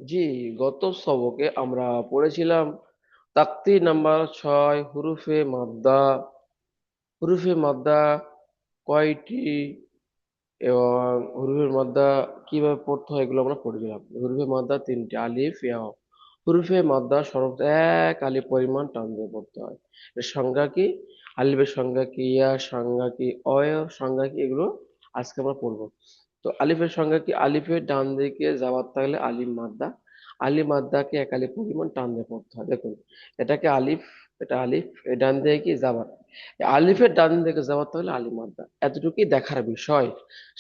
জি, গত সবকে আমরা পড়েছিলাম তাকতি নাম্বার 6 হুরুফে মাদ্দা। হুরুফে মাদ্দা কয়টি এবং হুরুফের মাদ্দা কিভাবে পড়তে হয় এগুলো আমরা পড়েছিলাম। হুরুফে মাদ্দা তিনটি, আলিফ ইয়া। হুরুফে মাদ্দা সর্বোচ্চ এক আলিফ পরিমাণ টান দিয়ে পড়তে হয়। এর সংজ্ঞা কি, আলিফের সংজ্ঞা কি, ইয়া সংজ্ঞা কি, অয়ের সংজ্ঞা কি, এগুলো আজকে আমরা পড়বো। তো আলিফের সংজ্ঞা কি, আলিফের ডান দিকে যাওয়ার থাকলে আলিফ মাদ্দা, আলিফ মাদ্দাকে এক আলিফ পরিমাণ টান দিয়ে পড়তে হয়। দেখুন, এটাকে আলিফ, এটা আলিফ, এর ডান দিকে কি যাবার, আলিফের ডান দিকে যাওয়ার তাহলে আলিফ মাদ্দা, এতটুকুই দেখার বিষয়।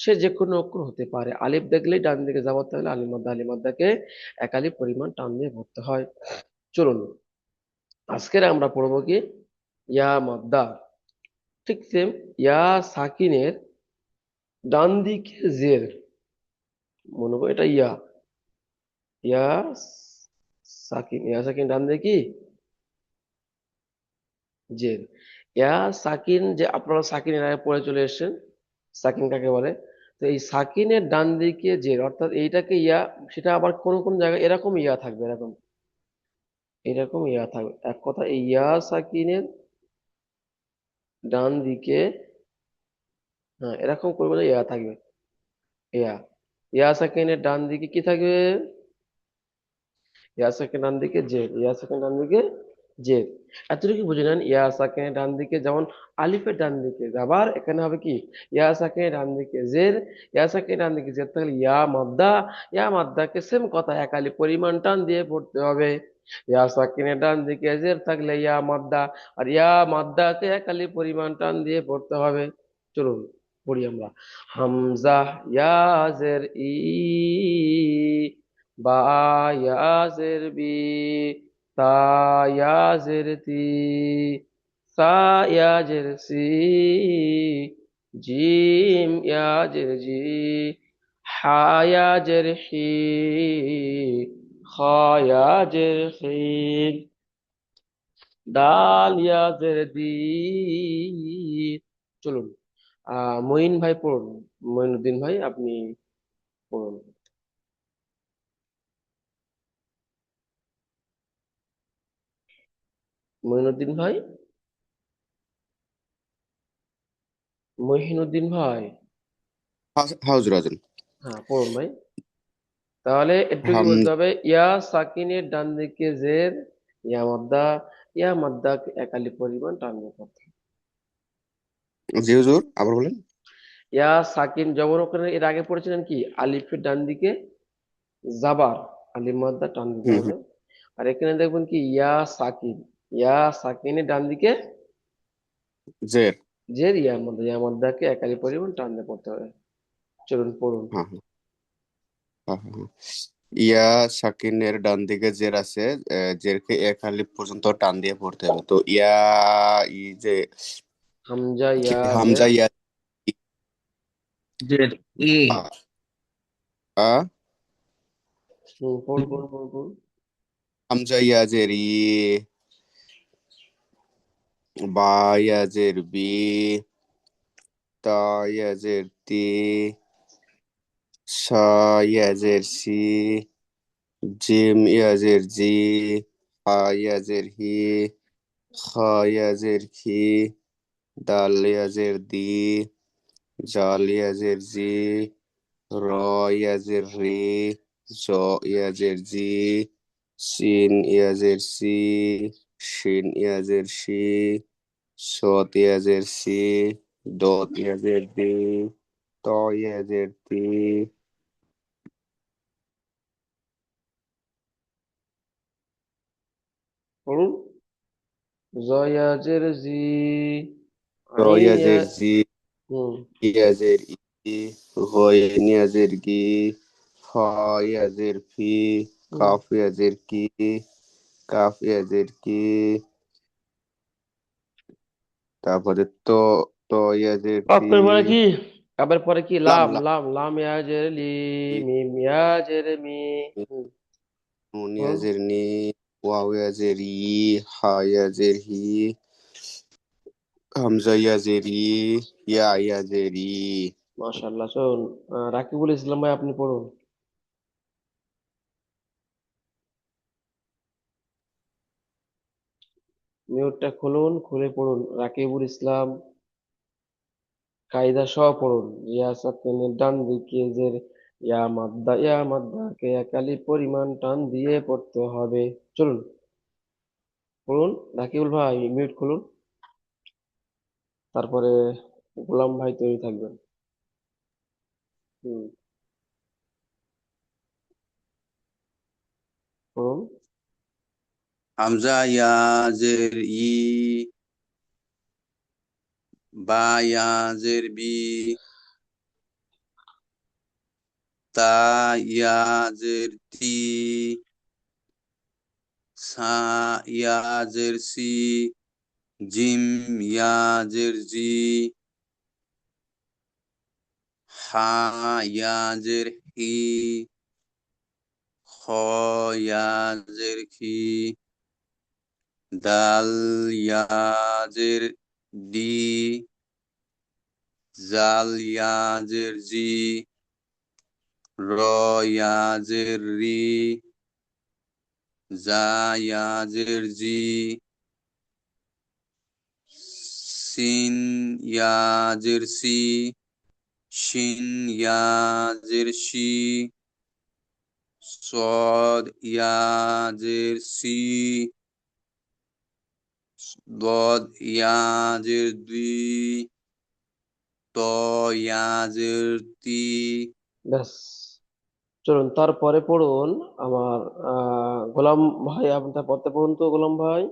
সে যে কোনো অক্ষর হতে পারে, আলিফ দেখলেই ডান দিকে যাওয়ার তাহলে আলিফ মাদ্দা, আলিফ মাদ্দাকে এক আলিফ পরিমাণ টান দিয়ে পড়তে হয়। চলুন, আজকের আমরা পড়বো কি, ইয়া মাদ্দা। ঠিক সেম, ইয়া সাকিনের ডান দিকে জের, মনে করো এটা ইয়া, ইয়া সাকিন, ইয়া সাকিন ডান দিকে কি জের। ইয়া সাকিন, যে আপনারা সাকিনের আগে পড়ে চলে এসেছেন, সাকিন কাকে বলে। তো এই সাকিনের ডান দিকে জের, অর্থাৎ এইটাকে ইয়া, সেটা আবার কোন কোন জায়গায় এরকম ইয়া থাকবে, এরকম এরকম ইয়া থাকবে। এক কথা, এই ইয়া সাকিনের ডান দিকে, হ্যাঁ এরকম করে ইয়া থাকবে, ইয়া, ইয়া সাকিনের ডান দিকে কি থাকবে, ইয়া সাকিনের ডান দিকে জের, ইয়া সাকিনের ডান দিকে জের। এতটুকু বুঝে নেন, ইয়া সাকিনের ডান দিকে যেমন আলিফের ডান দিকে আবার এখানে হবে কি, ইয়া সাকিনের ডান দিকে জের, ইয়া সাকিনের ডান দিকে জের থাকলে ইয়া মাদ্দা, ইয়া মাদ্দাকে সেম কথা এক আলিফ পরিমাণ টান দিয়ে পড়তে হবে। ইয়া সাকিনের ডান দিকে জের থাকলে ইয়া মাদ্দা, আর ইয়া মাদ্দাকে এক আলিফ পরিমাণ টান দিয়ে পড়তে হবে। চলুন পড়ি আমরা। হামজা ইয়া জের ই, বা ইয়াজের বি, তা ইয়াজের তি, সা ইয়াজের সি, জিম ইয়াজের জি, হা ইয়াজের হি, খা ইয়াজের হি, ডাল ইয়াজের দি। চলুন, মঈন ভাই পড়ুন, মঈনুদ্দিন ভাই আপনি পড়ুন। মঈনুদ্দিন ভাই, মহিনুদ্দিন ভাই, হাউজুর আজম। হ্যাঁ পড়ুন ভাই। তাহলে একটু কি হাম বলতে হবে, ইয়া সাকিনের ডান দিকে জের, ইয়া মাদ্দা, ইয়া মাদ্দা একালি পরিমাণ টান দিয়ে পড়তে হবে। জি হুজুর, আবার বলেন। ইয়া সাকিন, যেমন ওখানে এর আগে পড়েছিলেন কি, আলিফের ডান দিকে জাবার, আলিফ মাদ্দা টান দিতে হুম হবে। হুম। আর এখানে দেখবেন কি, ইয়া সাকিন, ইয়া সাকিনের ডান দিকে জের। জের, ইয়া মাদ্দাকে একালি পরিমাণ টান দিয়ে পড়তে হবে। চলুন পড়ুন। হ্যাঁ হ্যাঁ হ্যাঁ হ্যাঁ হ্যাঁ। ইয়া সাকিনের ডান দিকে জের আছে। জেরকে এক আলিফ পর্যন্ত টান দিয়ে পড়তে হবে। তো ইয়া, ই যে হামজা কি, ইয়া জের, হামজা ইয়া, জের ই। আ, আ, পড়ুন পড়ুন পড়ুন পড়ুন। হামজা ইয়া জের ই, বা ইয়া জের বি, তা ইয়া জের তি, সা ইয়া জের সি, জিম ইয়া জের জি, হা ইয়া জের হি, খা ইয়া জের খি, দাল ইয়া জের দি, জাল ইয়া জের জি, র ইয়া জের রি, জ ইয়া জের জি, সিন ইয়া জের সি, শিন ইয়া জের শি, সত ইয়া জের সি, দত ইয়া জের দি, ত ইয়া জের তি, পড়ুন, জয়া জের জি, র ইয়া আইন, জের জি, হুম, ইয়া জের ই, হ ইয়া জের গি, ফা ইয়া জের ফি, হুম। কাফ ইয়া জের কি, কাফ ইয়া জের কি, তারপরে তো, তো ইয়া জের তি, আপনার পরে কি, আবার পরে কি, লাম লাম লাম, লাম লাম ইয়াজের লি, মিম ইয়াজের মি, হুম, নুন ইয়া বলুন। জের নি, ওয়াও ইয়া জের ই, হা ইয়া জের হি, হামজা ইয়া জের ই, ইয়া ইয়া জের ই। মাশাআল্লাহ। চলুন, রাকিবুল ইসলাম ভাই আপনি পড়ুন। মিউটটা খুলুন, খুলে পড়ুন রাকিবুল ইসলাম। কায়দা সহ পড়ুন। ইয়া সাকিনের ডান দিকে যে ইয়া মাদ্দাকে একালি পরিমাণ টান দিয়ে পড়তে হবে। চলুন পড়ুন। রাকিবুল ভাই মিউট খুলুন, তারপরে গোলাম ভাই তৈরি থাকবেন। হুম, পড়ুন। হামজা ইয়া জের ই, বা ইয়া জের বি, তা ইয়া জের তি, সা ইয়া জের সি, জিম ইয়া জের জি, হা ইয়া জের হি, খ ইয়া জের খি, দাল ইয়া জের ডি, জাল ইয়া জের জি, র ইয়া জের রি, জা ইয়া জের জি, সিন ইয়া জের সি, শিন ইয়া জের শি, صاد ইয়া জের সি, ضاد ইয়া জের দুই, ত ইয়া জের তি। ব্যাস, চলুন তারপরে পড়ুন আমার গোলাম ভাই, আপনার পড়তে পড়ুন তো গোলাম ভাই,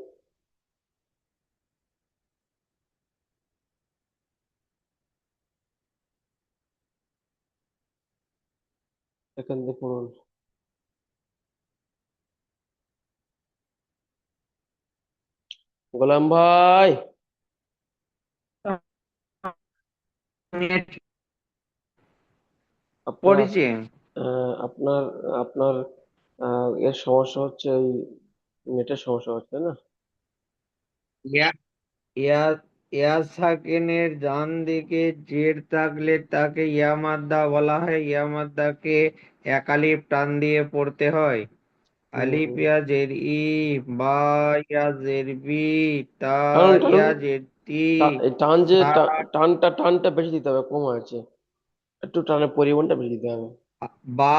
এখান থেকে পড়ুন। গোলাম ভাই, আপনার পড়েছি। আপনার আপনার এর সমস্যা হচ্ছে, ওই নেটের সমস্যা হচ্ছে না? ইয়া ইয়া ইয়া সাকিনের ডান দিকে জের থাকলে তাকে ইয়া মাদ্দা বলা হয়। ইয়া মাদ্দাকে এক আলিফ টান দিয়ে পড়তে হয়। আলিফ হুম, ইয়া জের ই, বা ইয়া জের বি, তা টানুন টানুন। ইয়া জের তি, এই টান যে সা টানটা বেশি দিতে হবে, কম আছে। একটু টানের পরিমাণটা বেশি দিতে হবে। বা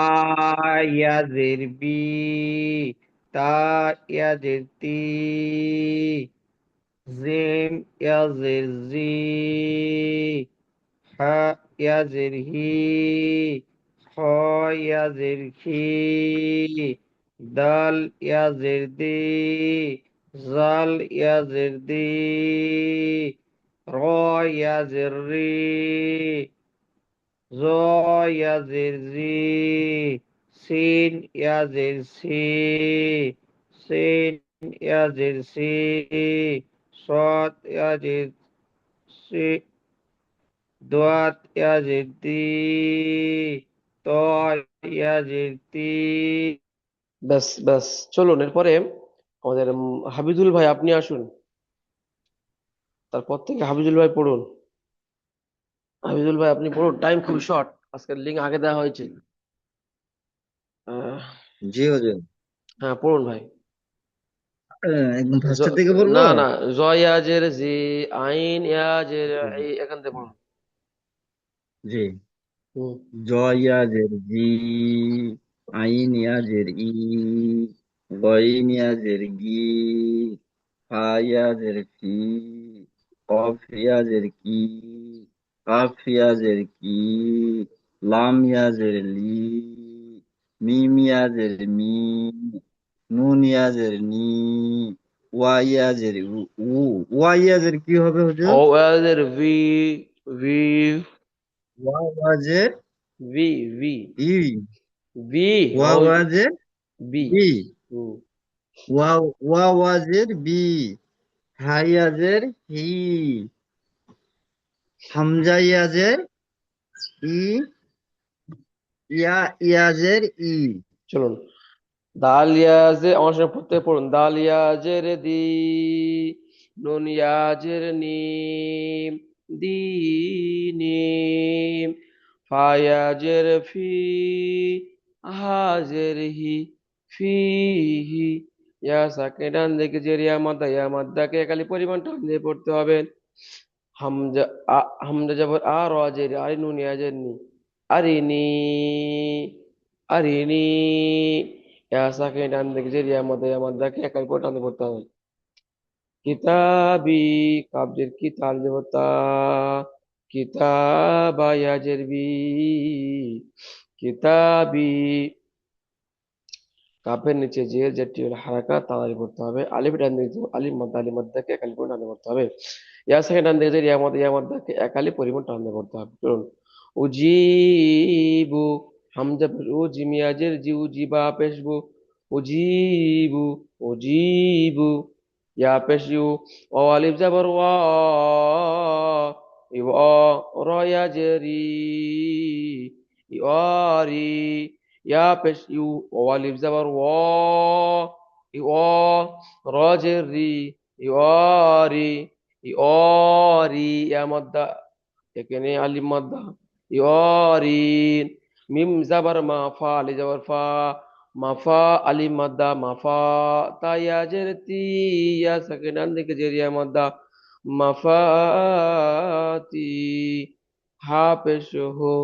ইয়া জের বি, তা ইয়া জের তি, জিম ইয়া জের জি, হা ইয়া জের হি, খ ইয়া জের খি, দাল ইয়া জের দি, জাল ইয়া জের দি, র ইয়া জের রি, জ ইয়া জের জি, সিন ইয়া জের সি, সিন ইয়া জের সি, صاد ইয়া জের সি, দোয়াত ইয়া জের দি, ত ইয়া জের তি। ব্যাস ব্যাস, চলুন এরপরে আমাদের হাবিজুল ভাই আপনি আসুন। তারপর থেকে হাবিজুল ভাই পড়ুন। হাবিজুল ভাই আপনি পড়ুন, টাইম খুব শর্ট, আজকের লিঙ্ক আগে দেওয়া হয়েছে। আহ, জি হুজুর। হ্যাঁ পড়ুন ভাই। একদম ফার্স্টের জ- থেকে বলবো। না না, জয় ইয়াজের জি, আইন ইয়াজের জি এই, এখান থেকে পড়ুন। জি। হুম, জ ইয়াজের জি, আইন ইয়াজের ই, গইন ইয়াজের গি, ফা ইয়াজের ফি, কফ ইয়াজের কি, কাফ ইয়াজের কি, লাম ইয়াজের লি, মিম ইয়াজের মি, নুন ইয়াজের নি, ওয়া ইয়াজের উ। ওয়া ইয়াজের কি হবে হুজুর? ও ইয়াজের ভি, ভি, ওয়া ওয়াজের ভি, ভি, ই, ভি, ওয়া ওই ওয়াজের বি। বি, হুম, ওয়া ওয়া ওয়াজের বি, হা ইয়াজের হি, হামজা ইয়াজের ই, ইয়া ইয়াজের ই। চলুন। দাল ইয়াজে আমার সঙ্গে প্রত্যেক পড়ুন। দাল ইয়াজের দি, নুন ইয়াজের নিম, দি নিম, ফা ইয়াজের ফি, হাজের হি, ফি হি, ইয়া সাকিন ডান দিকে জের ইয়া মাদ্দাকে একালি পরিমাণ টান দিয়ে পড়তে হবে। হামজা হামজা জবর আর র জের আরি নুন ইয়া জের নি আরিনি আরিনি ইয়া সাকিন ডান দিকে জের ইয়া মাদ্দাকে একালি পরিমাণ টান দিয়ে পড়তে হবে। কিতাবি কাবজের কি তাল জবর তা কিতাবা ইয়াজের বি কিতাবি কাফের নিচে যে যেটি হলো হারাকাত তাড়াতাড়ি পড়তে হবে। আলিফ ডান দিকে আলিফ মাদ্দাকে একালি পরিমাণ টান দিয়ে পড়তে হবে। ইয়া সেকেন্ড ডান দিকে যে ইয়া মাদ্দাকে একালি পরিমাণ টান দিয়ে পড়তে হবে। চলুন উজিবু হামজা পেশ উ জিমিয়াজের জি উজিবা পেশবু উজিবু উজিবু ইয়া পেশ ইউ ও আলিফ জাবর ওয়া ইউ র ইয়া জেরি ইওয়ারি ইয়া পেশ ইউ ও আলিফ জাবর ওয়া ইউ র জেরি ইওয়ারি ইওয়ারি ইয়া মাদ্দা এখানে আলিফ মাদ্দা ইওয়ারিন মিম জাবার মা ফা আলি জাবার ফা মাফা আলিফ মাদ্দা মাফা তা ইয়া জের তি ইয়া সাকিন ডান দিকে জের ইয়া মাদ্দা মাফাতি হা পেশ হো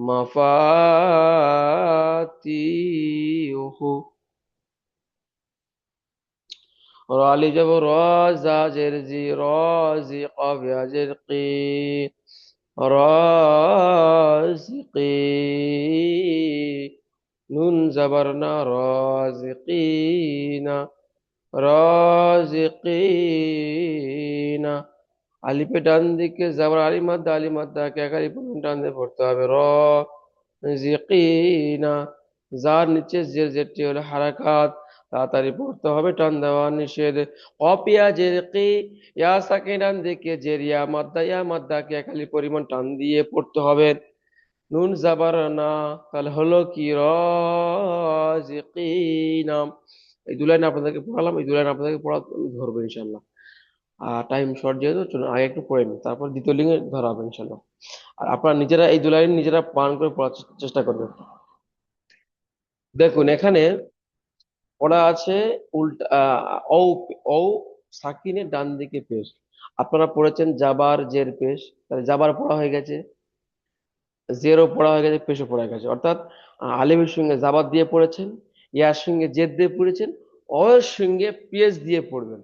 মাফাতিহু র আলি যাব র জা জের জি র জি কফ ইয়া জের কি রাজিকি নুন জাবার না রাজিকিনা রাজিকিনা আলিফে ডান দিকে জাবার আলি মাদ্দা কে আকালি পূর্ণ ডান দিয়ে পড়তে হবে র জিকিনা যার নিচে যেটি হলো হারাকাত তাড়াতাড়ি পড়তে হবে টান দেওয়া নিষেধ অপিয়া জেরকি ইয়া সাকিন ডান দিকে জের ইয়া মাদ্দা কে আকালি পরিমাণ টান দিয়ে পড়তে হবে নুন জাবার না তাহলে হলো কি রাজিকিনা। এই দু লাইন আপনাদেরকে পড়ালাম, এই দু লাইন আপনাদেরকে পড়া আমি ধরবো ইনশাল্লাহ। টাইম শর্ট যেহেতু চলুন আগে একটু পড়ে নিই, তারপর দ্বিতীয় লিঙ্গে ধরা হবে ইনশাল্লাহ। আর আপনারা নিজেরা এই দু লাইন নিজেরা পান করে পড়ার চেষ্টা করবেন। দেখুন এখানে পড়া আছে উল্টা ও ও সাকিনের ডান দিকে পেশ। আপনারা পড়েছেন জাবার জের পেশ, তাহলে জাবার পড়া হয়ে গেছে, জেরও পড়া হয়ে গেছে, পেশও পড়া হয়ে গেছে, অর্থাৎ আলিফের সঙ্গে জাবার দিয়ে পড়েছেন, ইয়ার সঙ্গে জেদ দিয়ে পড়েছেন, অর সঙ্গে পেশ দিয়ে পড়বেন।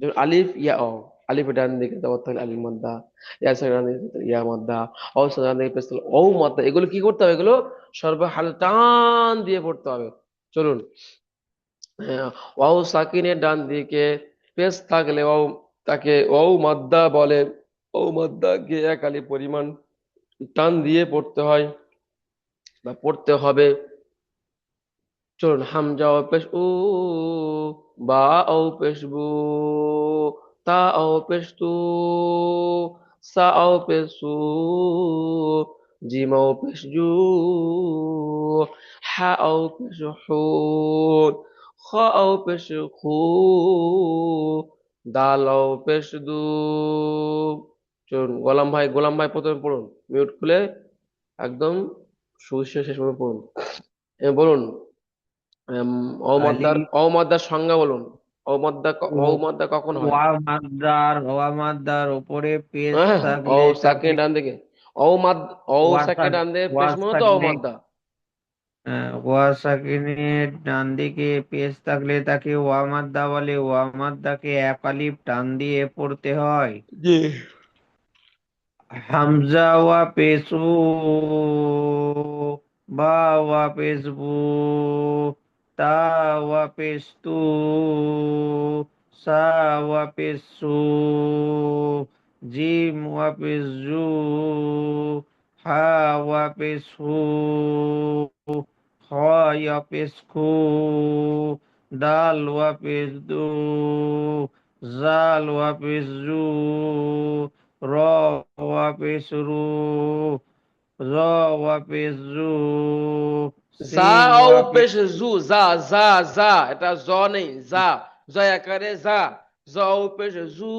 যেমন আলিফ ইয়া ও আলিফ ডান দিকে দাও তাহলে আলিফ মাদ্দা, ইয়া সাকিন ডান দিকে তাহলে ইয়া মাদ্দা, ও সাকিন ডান দিকে পেশ তাহলে ও মাদ্দা। এগুলো কি করতে হবে? এগুলো সর্বহাল টান দিয়ে পড়তে হবে। চলুন ওয়াও সাকিনের ডান দিকে পেশ থাকলে ওয়াও তাকে ওয়াও মাদ্দা বলে। ওয়াও মাদ্দাকে এক আলিফ পরিমাণ টান দিয়ে পড়তে হয় বা পড়তে হবে। চলুন হামজা ও পেশ উ বা ও পেশ বু তা ও পেশ তু সা ও পেশ সু জিম ও পেশ জু হা ও পেশ হু খ ও পেশ খু দাল ও পেশ দু। চলুন গোলাম ভাই প্রথমে পড়ুন, মিউট খুলে একদম সুবিশেষ শেষ পর্যন্ত পড়ুন। বলুন উম, আলিফ অ মাদ্দার সংজ্ঞা বলুন। অ মাদ্দা কখন হয়? ওয়া মাদ্দার উপরে পেশ হ্যাঁ ও থাকলে তাকে সাকিন ডান দিকে ও মাদ ও ওয়া সাকিন ডান দিকে ওয়া পেশ মানে তো ও সাকিনে মাদ্দা। ওয়া সাকিনের ডান দিকে পেশ থাকলে তাকে ওয়া মাদ্দা বলে। ওয়া মাদ্দাকে এক আলিফ টান দিয়ে পড়তে হয়। জি। হামজা ওয়া পেশু বা ওয়া পেশবু তা ওয়া পেশতু সা ওয়া পেশু জিম ওয়া পেশু হা ওয়া পেশু খ ওয়া পেশখু দাল ওয়া পেশদু জাল ওয়া পেশজু র ওয়া পেশরু র ওয়া পেশরু জা সিন ও ওয়া পেশ পেশু জু জা জা জা এটা জ নেই, জা জয় আকারে জা জ ও পেশ জু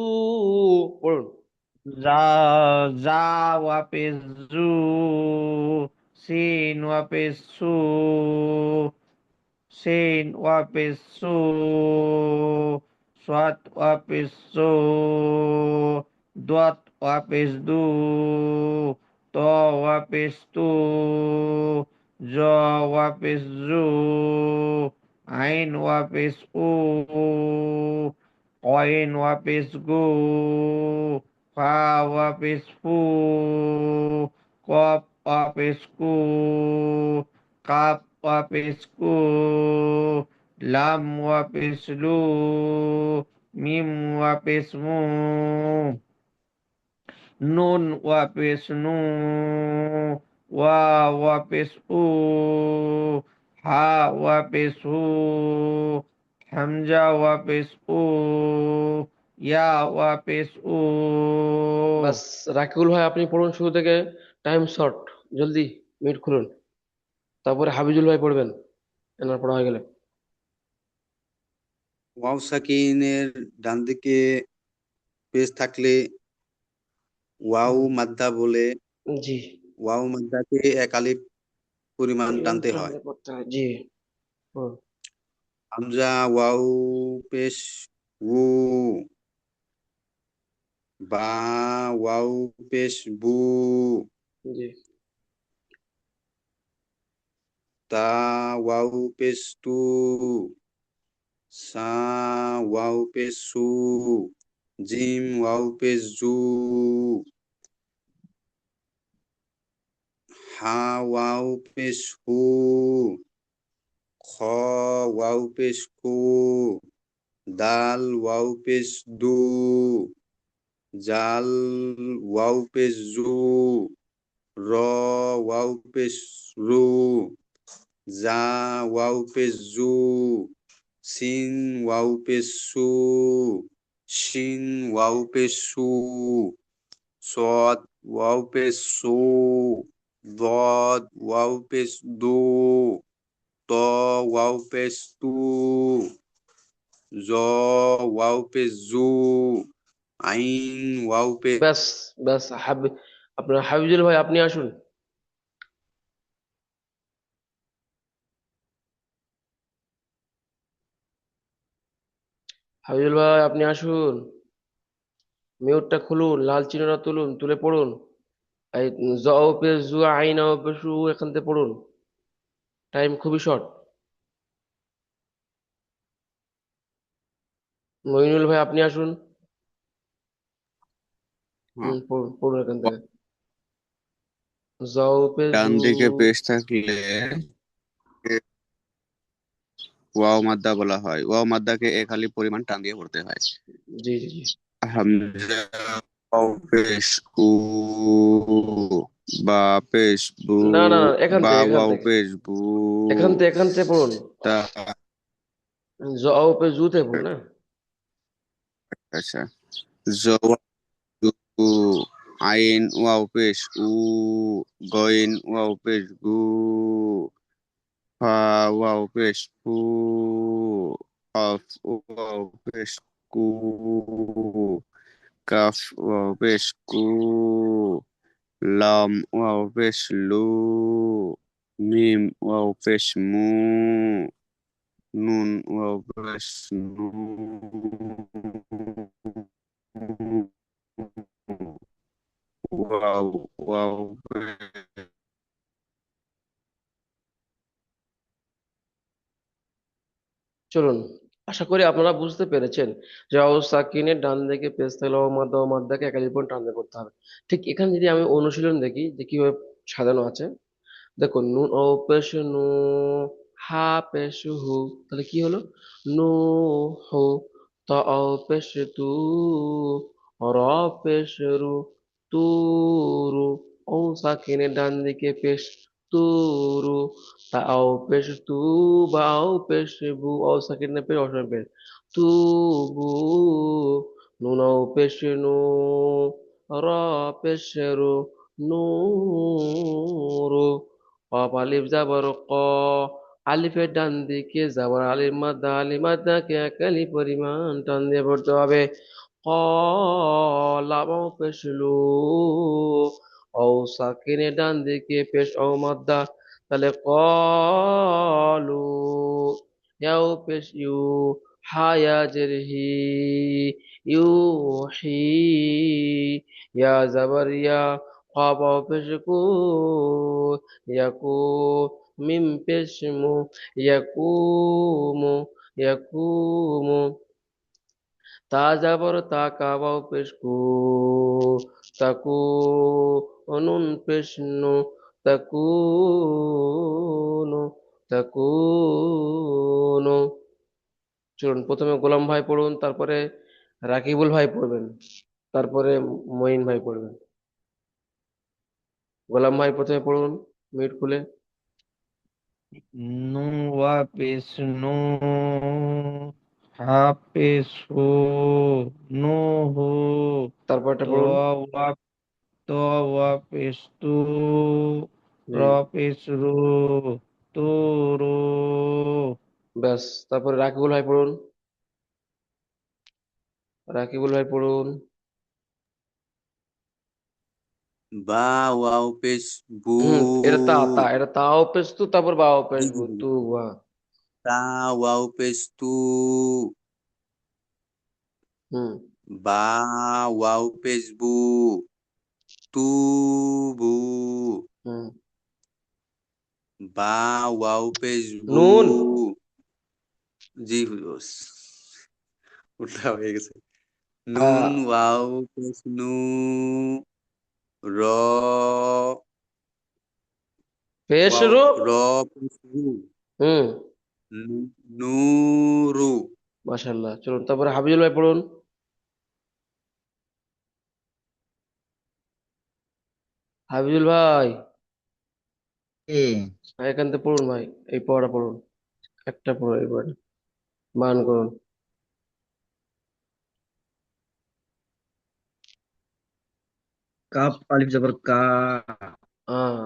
পড়ুন। জা জা ওয়া পেশজু সিন ওয়া পেশু সিন ওয়াপেশ সু, সাদ ওয়াপেশ সু, দাত ওয়াপেশ দু, ত ওয়াপেশ তু, জ ওয়াপেশ জু, আইন ওয়াপেশ উ, কয়েন ওয়াপেশ গু, ফা ওয়াপেশ ফু, কপ ওয়াপেশ কু, কাপ ওয়াপেশ কু, লাম ওয়াপেশ লু, মিম ওয়াপেশ মু, নুন ওয়াপেশ নু, ওয়া ওয়াপেশ উ, হা ওয়াপেশ হু, হামজা ওয়াপেশ উ, ইয়া ওয়াপেশ উ। বাস, রাকিবুল ভাই আপনি পড়ুন শুরু থেকে, টাইম শর্ট, জলদি মিট খুলুন, তারপরে হাবিজুল ভাই পড়বেন এনার পড়া হয়ে গেলে। ওয়াও সাকিনের ডান দিকে পেশ থাকলে ওয়াও মাদ্দা বলে। জি, ওয়াও মাদ্দাকে এক আলিফ পরিমাণ টানতে হয়। টানতে করতে হয়, জি। হুম, হামজা ওয়াও পেশ উ, বা ওয়াও পেশ বু, জি, তা ওয়াও পেশ তু, সা ওয়াও পেশ সু, জিম ওয়াও পেশ জু, হা ওয়াও পেশ হু, খ ওয়াও পেশ কু, দাল ওয়াও পেশ দু, জাল ওয়াও পেশ জু, র ওয়াও পেশ রু, জা ওয়াও পেশ জু, সিন ওয়াও পেশ সু, শিন ওয়াও পেশ সু, সদ ওয়াও পেশ সু, দদ ওয়াও পেশ দু, ত ওয়াও পেশ তু, জ ওয়াও পেশ জু, আইন ওয়াও পেশ। ব্যাস, ব্যাস আপনার হাবিজুল ভাই আপনি আসুন। হাবিজুল ভাই আপনি আসুন, মিউটটা খুলুন, লাল চিহ্নটা তুলুন, তুলে পড়ুন। এই জ পেশ জু, আইন পেশ উ, এখান থেকে পড়ুন, টাইম খুবই শর্ট। মইনুল ভাই আপনি আসুন, হ্যাঁ, পড়ুন পড়ুন এখান থেকে। জ পেশ ডান জু, দিকে পেশ থাকলে ওয়াও মাদ্দা বলা হয়। ওয়াও মাদ্দাকে এক আলিফ পরিমাণ টান দিয়ে পড়তে হয়। জি জি জি। হামজা ওয়াও পেশ উ, বা পেশ বু, না না না, এখান বা থেকে এখান ওয়াও থেকে পেশ বু, এখান থেকে পড়ুন। তা জ পেশ জু থেকে পড়ুন না। আচ্ছা, জ উ, আইন ওয়াও পেশ উ, গইন ওয়াও পেশ গু, ফা ওয়াও পেশ ফু, কফ ওয়াও পেশ কু, কাফ ওয়াও পেশ কু, লাম ওয়াও পেশ লু, মিম ওয়াও পেশ মু, নুন ওয়াও পেশ নু, ওয়াও ওয়াও পেশ। চলুন, আশা করি আপনারা বুঝতে পেরেছেন যে সাকিনের ডান দিকে পেশ থাকলে ও মাদ্দাকে একালি পয়েন্ট টানতে করতে হবে। ঠিক এখানে যদি আমি অনুশীলন দেখি যে কিভাবে সাজানো আছে, দেখো নুন ও পেশ নু, হা পেশ হু, তাহলে কি হলো? নু হু। ত ও পেশ তু, র পেশ রু, তু রু। ও সাকিনের ডান দিকে পেশ তুরু, তা ও পেশ তু, বা ও পেশ বু, ও সাকিনের পেশ অসমের পেশ তুবু। নুন ও পেশ নু, র পেশ রু, নূরু। কফ আলিফ যাবর ক, আলিফের ডান দিকে যাবর আলিফ মাদ্দা, আলিফ মাদ্দাকে এক আলিফ পরিমাণ টান দিয়ে পড়তে হবে। কলাম ও পেশলু, ও সাকিনের ডান দিকে পেশ ও মাদ্দা, তাহলে কলু। ইয়াও পেশ ইউ, হায়া জের হি, ইউহি, ইয়া জাবার ইয়া, খা বাও পেশ কু, ইয়াকু, মিম পেশ মু, ইয়াকুমু, ইয়াকুমু, তা যাবর তা কাবাও পেশ কু, তাকু, অনুন পেশ নু, তাকুনু, তাকুনু। চলুন প্রথমে গোলাম ভাই পড়ুন, তারপরে রাকিবুল ভাই পড়বেন, তারপরে মঈন ভাই পড়বেন। গোলাম ভাই প্রথমে পড়ুন, মিউট খুলে। নুন ওয়া পেশ নু, হা পেশ হু, নু হু, তারপরটা ত পড়ুন। ওয়া ত ওয়া পেশ তু, র জি, পেশ রু, তু রু। ব্যাস। তারপরে রাকিবুল ভাই পড়ুন, রাকিবুল ভাই পড়ুন। বা ওয়াও পেশ বু। এটা এটা তাও পেশ তু, তারপর বাও পেশ জি, বু, জি, জি। তু বা। তা ওয়াও পেশ তু। হুম। বা ওয়াও পেশ বু, তু বু। হুম। বা ওয়াও পেশ বু। নুন। জি বস, উল্টা হয়ে গেছে। নুন আহ, ওয়াও পেশ নু, র, পেশ ওয়াও রু। র পেশ রু, হুম। নূরু। মাশাল্লাহ। চলুন তারপরে হাবিজুল ভাই পড়ুন। হাবিজুল ভাই, এ এখান থেকে পড়ুন ভাই, এই পড়া পড়ুন, একটা পড়ুন, এই পড়া মান করুন। কাপ আলিফ জবর কা, আহ